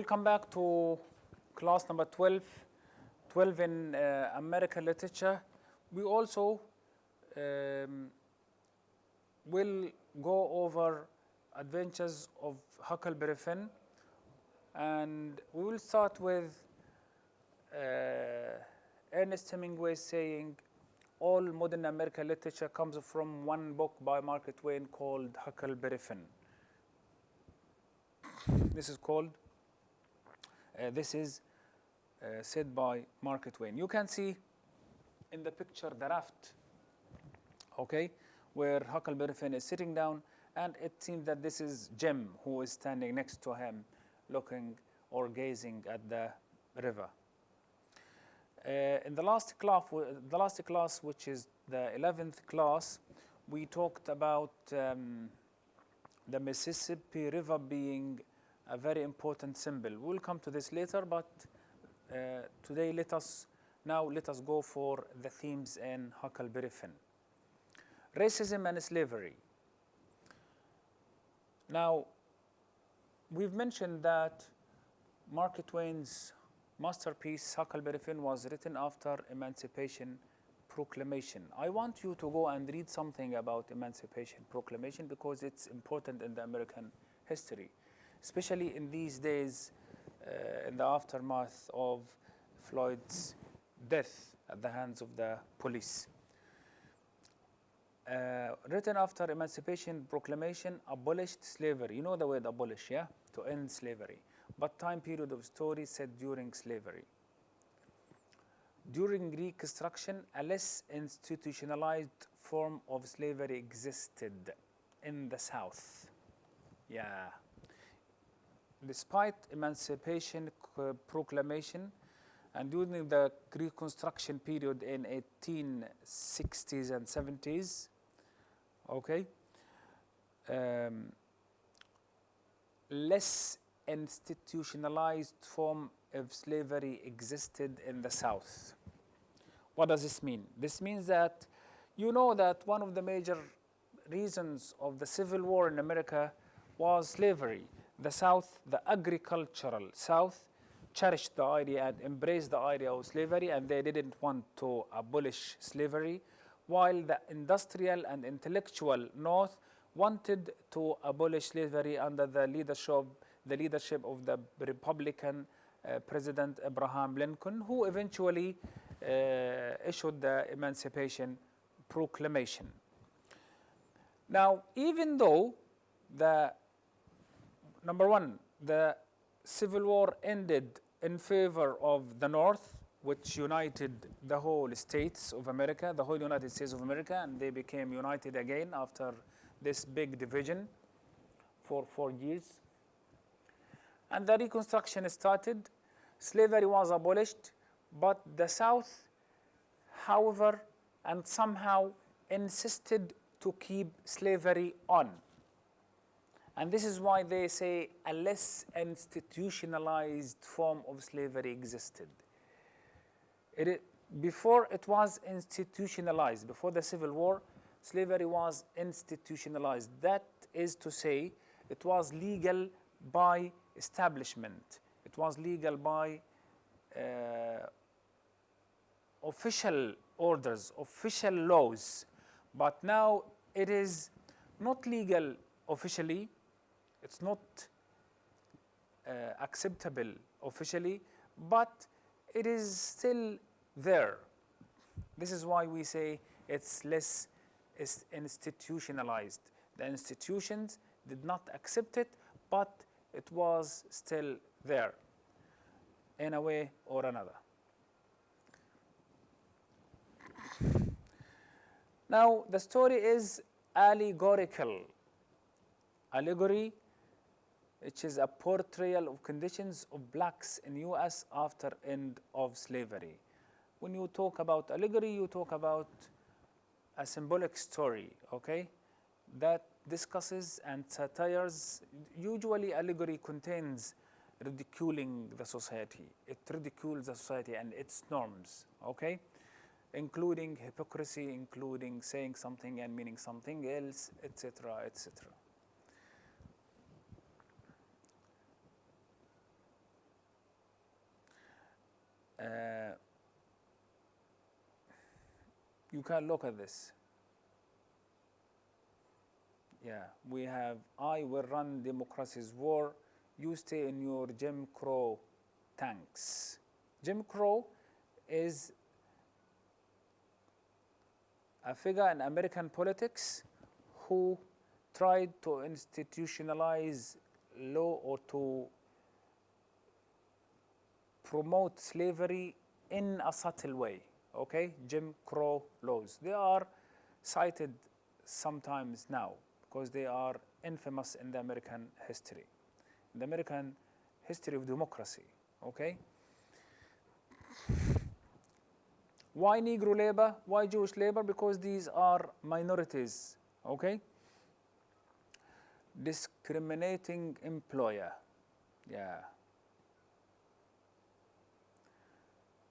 will come back to class number 12 in American literature. We also will go over adventures of Huckleberry Finn, and we will start with Ernest Hemingway saying all modern American literature comes from one book by Mark Twain called Huckleberry Finn. This is called, said by Mark Twain. You can see in the picture the raft, okay, where Huckleberry Finn is sitting down, and it seems that this is Jim who is standing next to him looking or gazing at the river. In the last class, which is the 11th class, we talked about the Mississippi River being a very important symbol. We'll come to this later, but today let us go for the themes in Huckleberry Finn. Racism and slavery. Now, we've mentioned that Mark Twain's masterpiece, Huckleberry Finn, was written after Emancipation Proclamation. I want you to go and read something about Emancipation Proclamation because it's important in the American history, especially in these days in the aftermath of Floyd's death at the hands of the police. Written after Emancipation Proclamation, abolished slavery. You know the word abolish, yeah? To end slavery. But time period of story set during slavery. During Reconstruction, a less institutionalized form of slavery existed in the South. Yeah. Despite Emancipation Proclamation and during the Reconstruction period in 1860s and 70s, okay, less institutionalized form of slavery existed in the South. What does this mean? This means that you know that one of the major reasons of the Civil War in America was slavery. The South, the agricultural South, cherished the idea and embraced the idea of slavery, and they didn't want to abolish slavery, while the industrial and intellectual North wanted to abolish slavery under the leadership of the Republican President Abraham Lincoln, who eventually issued the Emancipation Proclamation. Now, even though number one, the Civil War ended in favor of the North, which united the whole states of America, the whole United States of America, and they became united again after this big division for 4 years. And the Reconstruction started. Slavery was abolished, but the South, however, and somehow insisted to keep slavery on. And this is why they say a less institutionalized form of slavery existed. Before it was institutionalized, before the Civil War, slavery was institutionalized. That is to say, it was legal by establishment. It was legal by official orders, official laws. But now it is not legal officially. It's not acceptable officially, but it is still there. This is why we say it's less institutionalized. The institutions did not accept it, but it was still there in a way or another. Now, the story is allegorical. Allegory, which is a portrayal of conditions of blacks in U.S. after end of slavery. When you talk about allegory, you talk about a symbolic story, okay, that discusses and satires. Usually allegory contains ridiculing the society. It ridicules the society and its norms, okay, including hypocrisy, including saying something and meaning something else, etc., etc. you can look at this. Yeah, we have, I will run democracy's war, you stay in your Jim Crow tanks. Jim Crow is a figure in American politics who tried to institutionalize law or to promote slavery in a subtle way, okay? Jim Crow laws. They are cited sometimes now because they are infamous in the American history, the American history of democracy, okay? Why Negro labor? Why Jewish labor? Because these are minorities, okay? Discriminating employer, yeah.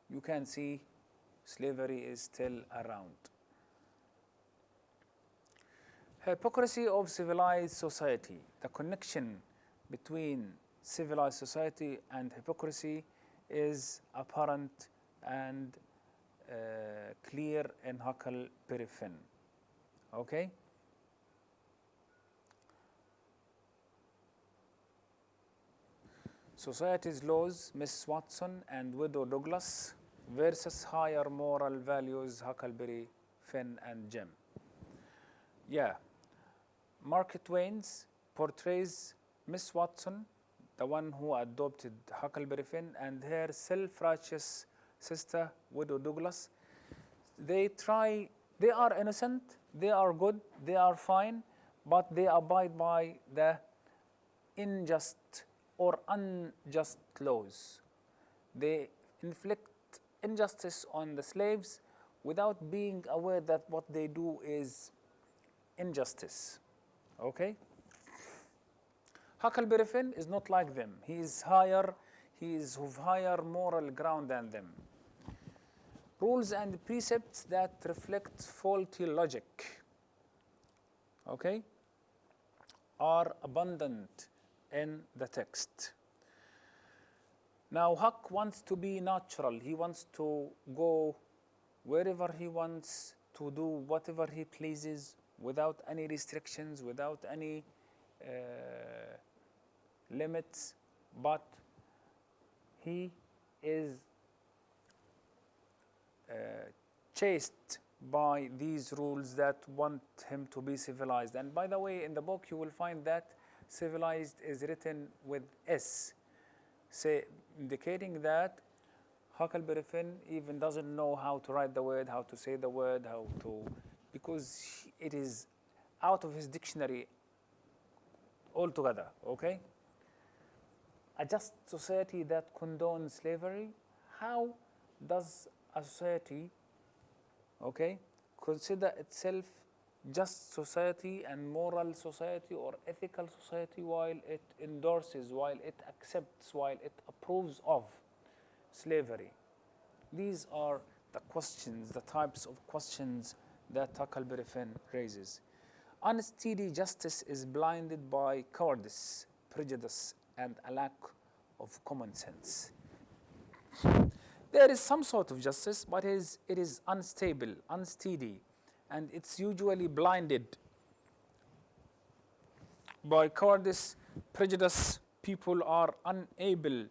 You can see slavery is still around. Hypocrisy of civilized society. The connection between civilized society and hypocrisy is apparent and clear in Huckleberry Finn. Okay? Society's laws, Miss Watson and Widow Douglas versus higher moral values, Huckleberry Finn and Jim. Yeah. Mark Twain's portrays Miss Watson, the one who adopted Huckleberry Finn, and her self-righteous sister, Widow Douglas. They are innocent, they are good, they are fine, but they abide by the unjust or unjust laws. They inflict injustice on the slaves without being aware that what they do is injustice. Okay? Huckleberry Finn is not like them. He is of higher moral ground than them. Rules and precepts that reflect faulty logic, okay, are abundant in the text. Now, Huck wants to be natural. He wants to go wherever he wants, to do whatever he pleases, without any restrictions, without any limits, but he is chased by these rules that want him to be civilized. And by the way, in the book you will find that civilized is written with S, indicating that Huckleberry Finn even doesn't know how to write the word, how to say the word, because it is out of his dictionary altogether, okay? A just society that condones slavery, how does a society, okay, consider itself just society and moral society or ethical society while it endorses, while it accepts, while it approves of slavery? These are the questions, the types of questions that Huckleberry Finn raises. Unsteady justice is blinded by cowardice, prejudice, and a lack of common sense. There is some sort of justice, but it is unstable, unsteady, and it's usually blinded by cowardice, prejudice. People are unable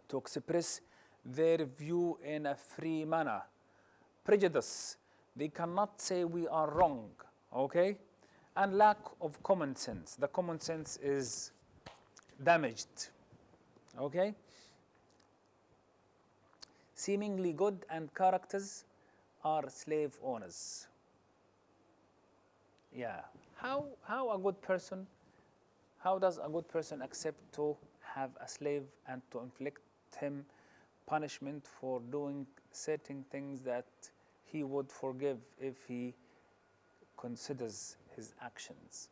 to express their view in a free manner. Prejudice, they cannot say we are wrong, okay? And lack of common sense. The common sense is damaged, okay? Seemingly good and characters are slave owners. Yeah. How a good person, how does a good person accept to have a slave and to inflict him punishment for doing certain things that he would forgive if he considers his actions?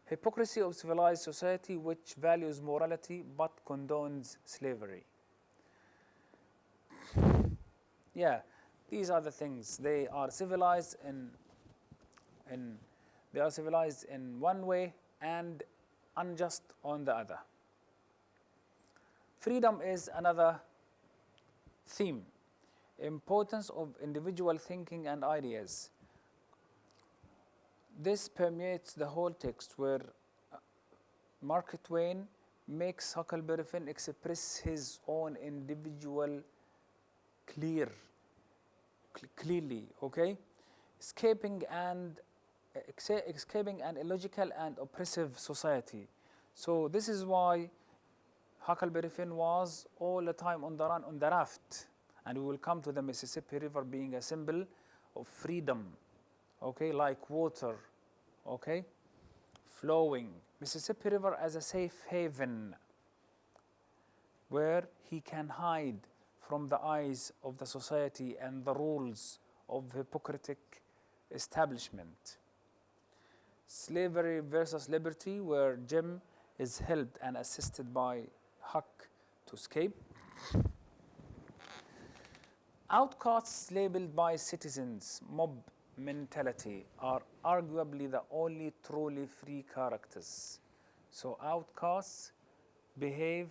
Hypocrisy of civilized society which values morality but condones slavery. Yeah, these are the things. They are civilized in one way and unjust on the other. Freedom is another Theme: importance of individual thinking and ideas. This permeates the whole text, where Mark Twain makes Huckleberry Finn express his own individual clearly, okay? Escaping an illogical and oppressive society. So this is why Huckleberry Finn was all the time on the run, on the raft. And we will come to the Mississippi River being a symbol of freedom, okay, like water, okay, flowing. Mississippi River as a safe haven where he can hide from the eyes of the society and the rules of hypocritic establishment. Slavery versus liberty, where Jim is helped and assisted by Huck to escape. Outcasts labeled by citizens, mob mentality, are arguably the only truly free characters. So outcasts behave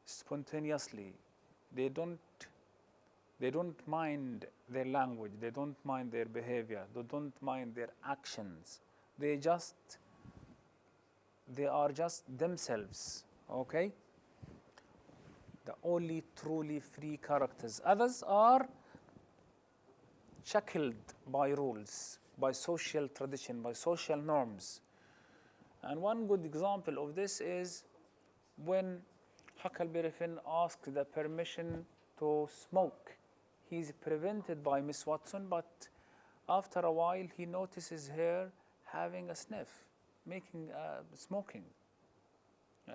spontaneously. They don't mind their language, they don't mind their behavior, they don't mind their actions. They are just themselves, okay? The only truly free characters. Others are shackled by rules, by social tradition, by social norms. And one good example of this is when Huckleberry Finn asked the permission to smoke. He's prevented by Miss Watson, but after a while he notices her having a sniff, smoking.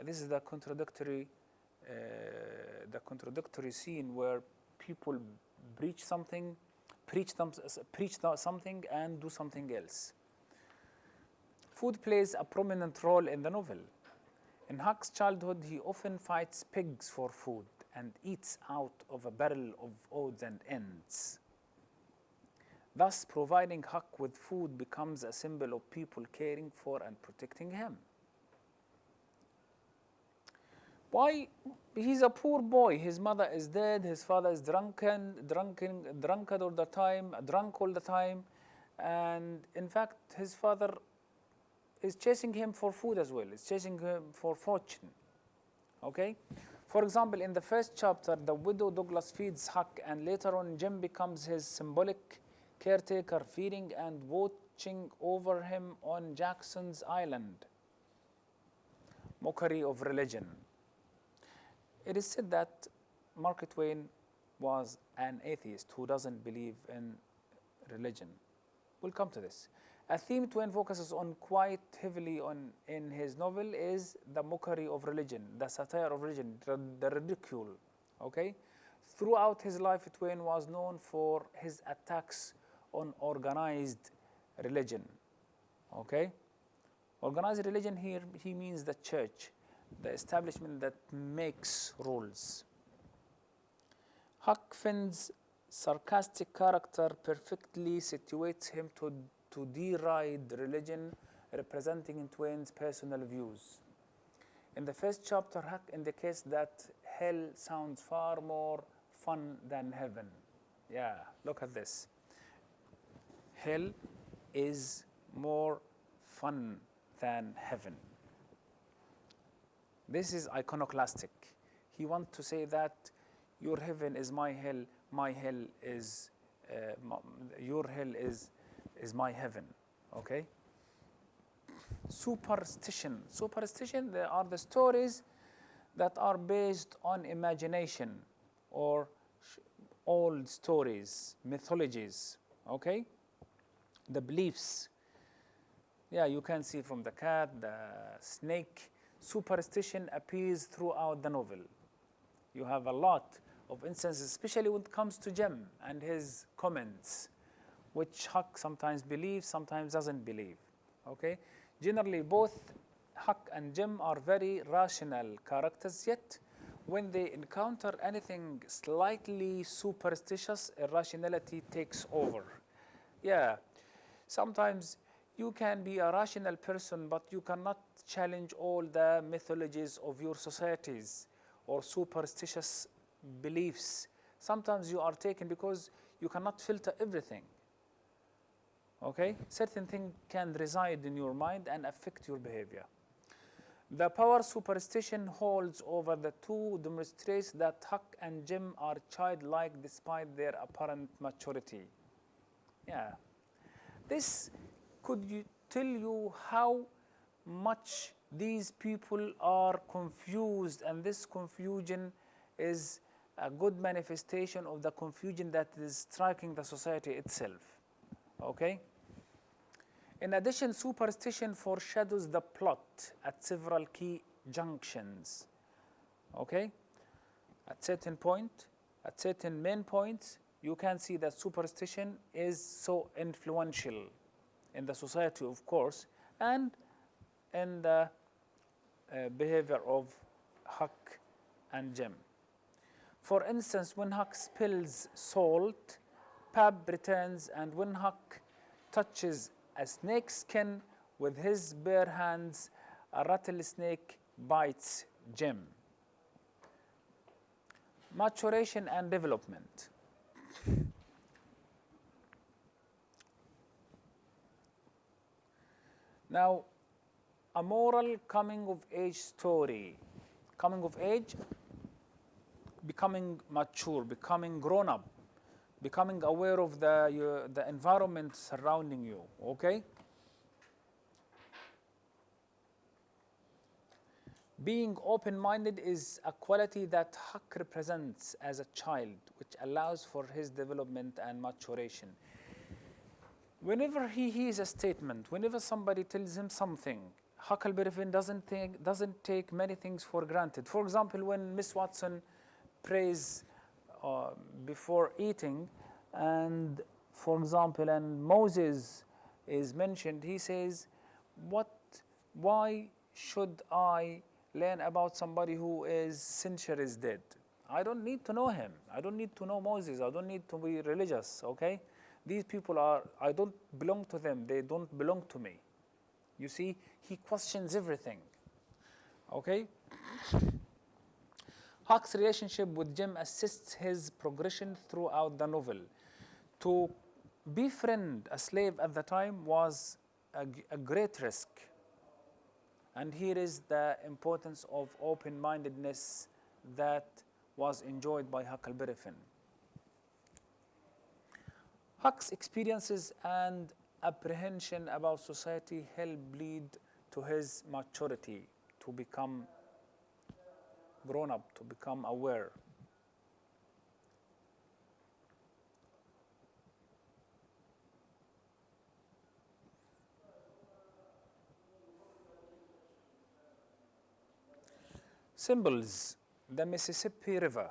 This is the contradictory scene where people preach something and do something else. Food plays a prominent role in the novel. In Huck's childhood, he often fights pigs for food and eats out of a barrel of odds and ends. Thus, providing Huck with food becomes a symbol of people caring for and protecting him. Why? He's a poor boy. His mother is dead. His father is drunk all the time. And in fact, his father is chasing him for food as well. He's chasing him for fortune. Okay? For example, in the first chapter, the widow Douglas feeds Huck, and later on, Jim becomes his symbolic caretaker, feeding and watching over him on Jackson's Island. Mockery of religion. It is said that Mark Twain was an atheist who doesn't believe in religion. We'll come to this. A theme Twain focuses on quite heavily in his novel is the mockery of religion, the satire of religion, the ridicule. Okay? Throughout his life, Twain was known for his attacks on organized religion. Okay? Organized religion here, he means the church, the establishment that makes rules. Huck Finn's sarcastic character perfectly situates him to deride religion, representing in Twain's personal views. In the first chapter, Huck indicates that hell sounds far more fun than heaven. Yeah, look at this. Hell is more fun than heaven. This is iconoclastic. He wants to say that your heaven is my hell is your hell is my heaven. Okay? Superstition. They are the stories that are based on imagination or old stories, mythologies. Okay? The beliefs. Yeah, you can see from the cat, the snake. Superstition appears throughout the novel. You have a lot of instances, especially when it comes to Jim and his comments, which Huck sometimes believes, sometimes doesn't believe. Okay? Generally, both Huck and Jim are very rational characters, yet when they encounter anything slightly superstitious, irrationality takes over. Yeah, sometimes you can be a rational person, but you cannot challenge all the mythologies of your societies or superstitious beliefs. Sometimes you are taken because you cannot filter everything. Okay? Certain things can reside in your mind and affect your behavior. The power superstition holds over the two demonstrates that Huck and Jim are childlike despite their apparent maturity. Yeah. This could tell you how much these people are confused, and this confusion is a good manifestation of the confusion that is striking the society itself. Okay? In addition, superstition foreshadows the plot at several key junctions. Okay? At certain main points, you can see that superstition is so influential in the society, of course, and in the behavior of Huck and Jim. For instance, when Huck spills salt, Pab returns, and when Huck touches a snake's skin with his bare hands, a rattlesnake bites Jim. Maturation and development. Now, a moral coming of age story. Coming of age, becoming mature, becoming grown up, becoming aware of the environment surrounding you, okay? Being open-minded is a quality that Huck represents as a child, which allows for his development and maturation. Whenever he hears a statement, whenever somebody tells him something, Huckleberry Finn doesn't take many things for granted. For example, when Miss Watson prays before eating, and for example, and Moses is mentioned, he says, why should I learn about somebody who is centuries dead? I don't need to know him. I don't need to know Moses. I don't need to be religious, okay? These people I don't belong to them. They don't belong to me. You see, he questions everything, okay? Huck's relationship with Jim assists his progression throughout the novel. To befriend a slave at the time was a great risk. And here is the importance of open-mindedness that was enjoyed by Huckleberry Finn. Huck's experiences and apprehension about society help lead to his maturity, to become grown up, to become aware. Symbols: the Mississippi River,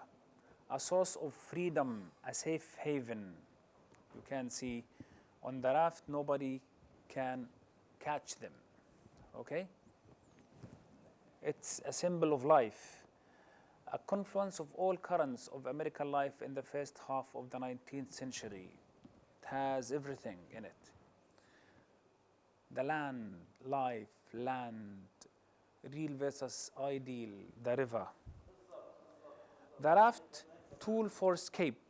a source of freedom, a safe haven. You can see on the raft, nobody can catch them, okay? It's a symbol of life, a confluence of all currents of American life in the first half of the 19th century. It has everything in it. The land, life, land, real versus ideal, the river. The raft, tool for escape.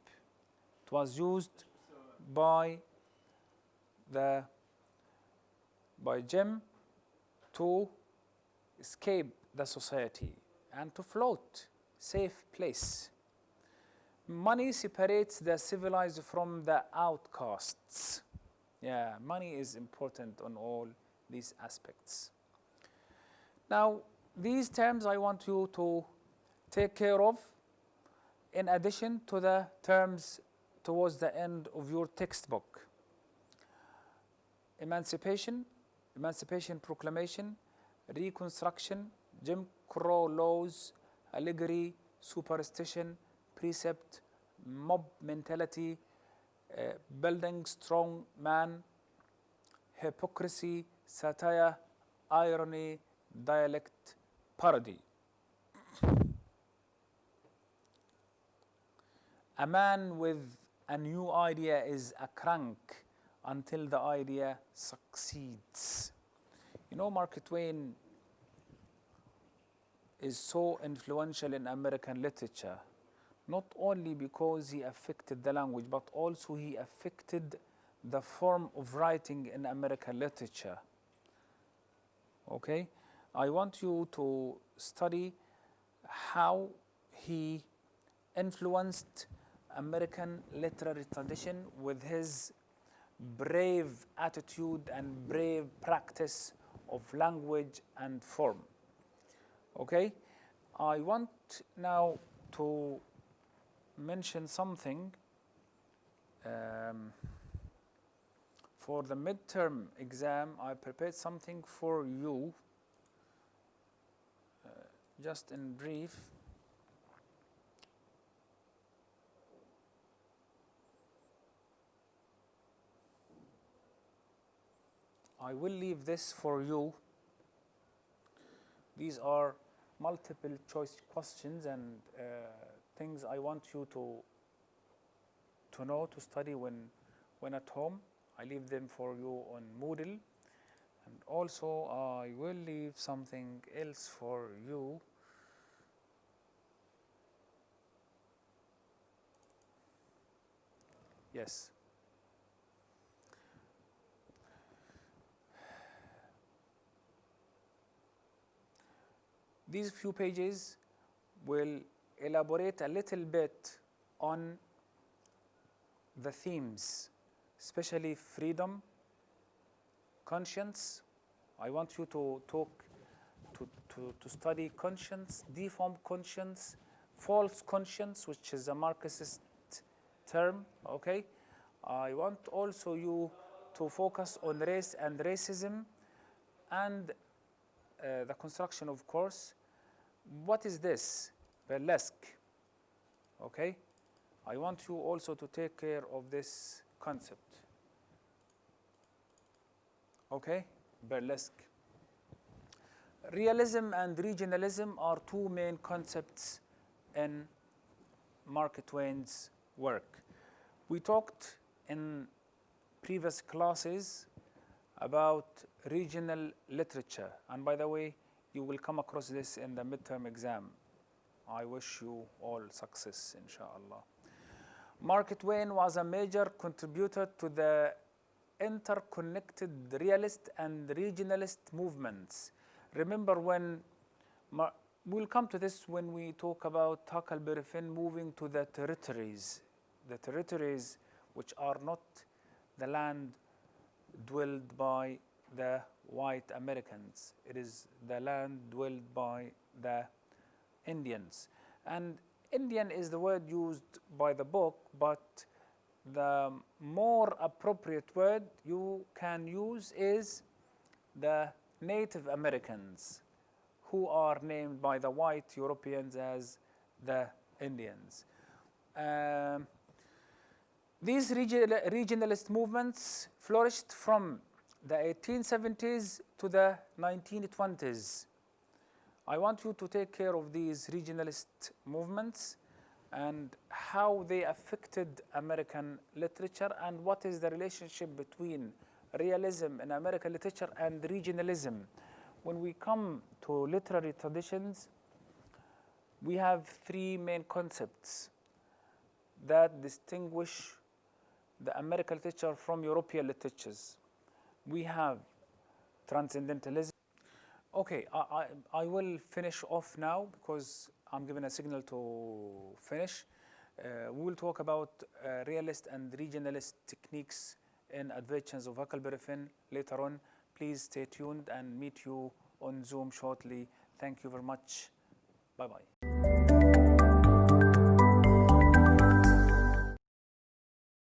It was used by Jim to escape the society and to float, safe place. Money separates the civilized from the outcasts. Yeah, money is important on all these aspects. Now, these terms I want you to take care of in addition to the terms towards the end of your textbook. Emancipation, Emancipation Proclamation, Reconstruction, Jim Crow laws, allegory, superstition, precept, mob mentality, building strong man, hypocrisy, satire, irony, dialect, parody. A man with a new idea is a crank until the idea succeeds. You know, Mark Twain is so influential in American literature, not only because he affected the language, but also he affected the form of writing in American literature. Okay, I want you to study how he influenced American literary tradition with his brave attitude and brave practice of language and form. Okay, I want now to mention something for the midterm exam. I prepared something for you, just in brief. I will leave this for you. These are multiple choice questions and things I want you to know, to study when at home. I leave them for you on Moodle, and also I will leave something else for you. Yes. These few pages will elaborate a little bit on the themes, especially freedom, conscience. I want you to study conscience, deformed conscience, false conscience, which is a Marxist term, okay? I want also you to focus on race and racism and the construction, of course. What is this? Burlesque, okay? I want you also to take care of this concept, okay? Burlesque. Realism and regionalism are two main concepts in Mark Twain's work. We talked in previous classes about regional literature, and by the way, you will come across this in the midterm exam. I wish you all success, inshallah. Mark Twain was a major contributor to the interconnected realist and regionalist movements. Remember when, we'll come to this when we talk about Huckleberry Finn moving to the territories which are not the land dwelled by the white Americans. It is the land dwelled by the Indians. And Indian is the word used by the book, but the more appropriate word you can use is the Native Americans, who are named by the white Europeans as the Indians. These regionalist movements flourished from the 1870s to the 1920s. I want you to take care of these regionalist movements and how they affected American literature, and what is the relationship between realism in American literature and regionalism. When we come to literary traditions, we have three main concepts that distinguish the American literature from European literatures. We have transcendentalism. Okay, I will finish off now because I'm given a signal to finish. We will talk about realist and regionalist techniques in Adventures of Huckleberry Finn later on. Please stay tuned and meet you on Zoom shortly. Thank you very much. Bye-bye.